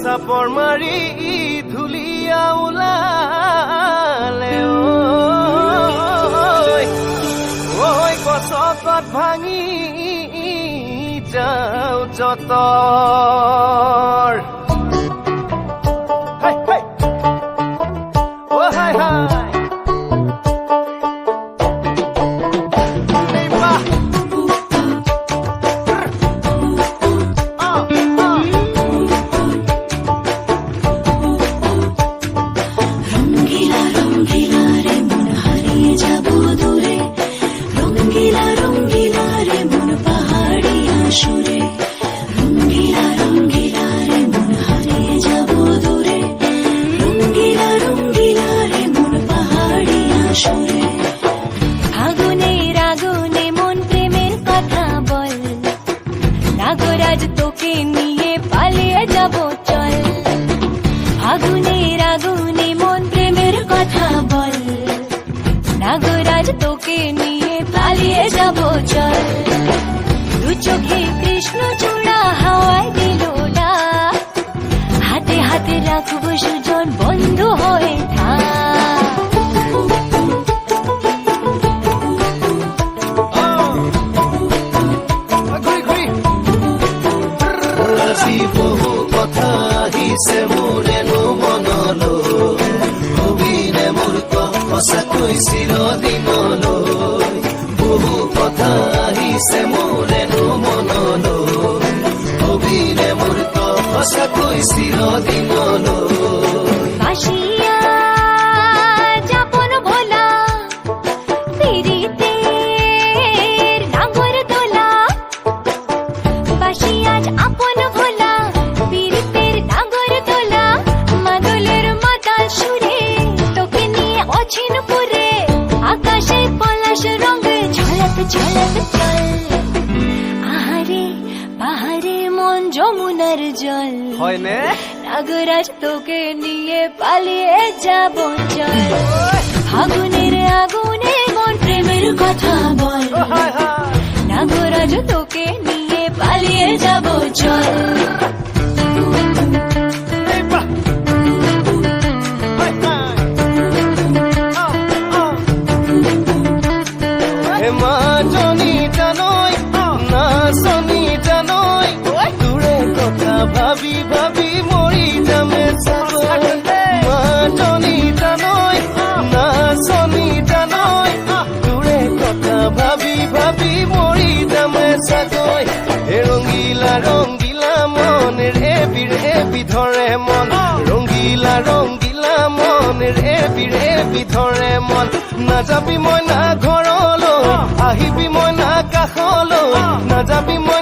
চাপৰ মাৰি ধুলিয়া ওলালে ঐ গছকত ভাঙি যাওঁ যতৰ হাই হাই তোকে নিয়ে পালিয়ে যাব চল আগুনের আগুনে মন প্রেমের কথা বল নাগরাজ তোকে নিয়ে পালিয়ে যাব চল দু চোখে কৃষ্ণ চূড়া হাওয়ায় দিল না হাতে হাতে রাখবো সুজন বন্ধু হয়ে বহু কথা আহিছে মোৰেনো মনলৈ কবিৰে মোৰ সঁচাকৈ চিৰদিনলৈ বহু কথা আহিছে মোৰেনো মনলৈ কবিৰে মোৰ সঁচাকৈ চিৰদিনলৈ আহারে পাহাড়ে মন যমুনার জল হয়নে নাগরাজ তোকে নিয়ে পালিয়ে যাব চল আগুনের আগুনে মন প্রেমের কথা বল নাগরাজ তোকে নিয়ে পালিয়ে যাব চল ভাবি ভাবি মৰি যামে চাগৈ মাজনী জানৈ নাচনী জানৈ তোৰে কথা ভাবি ভাবি মৰি যামে চাগৈ ৰঙিলা ৰঙিলা মন ৰেবি ধৰে মন ৰঙিলা ৰঙিলা মন ৰেবি ধৰে মন নাযাবি মই না ঘৰলৈ আহিবি মই না কাষলৈ নাযাবি মই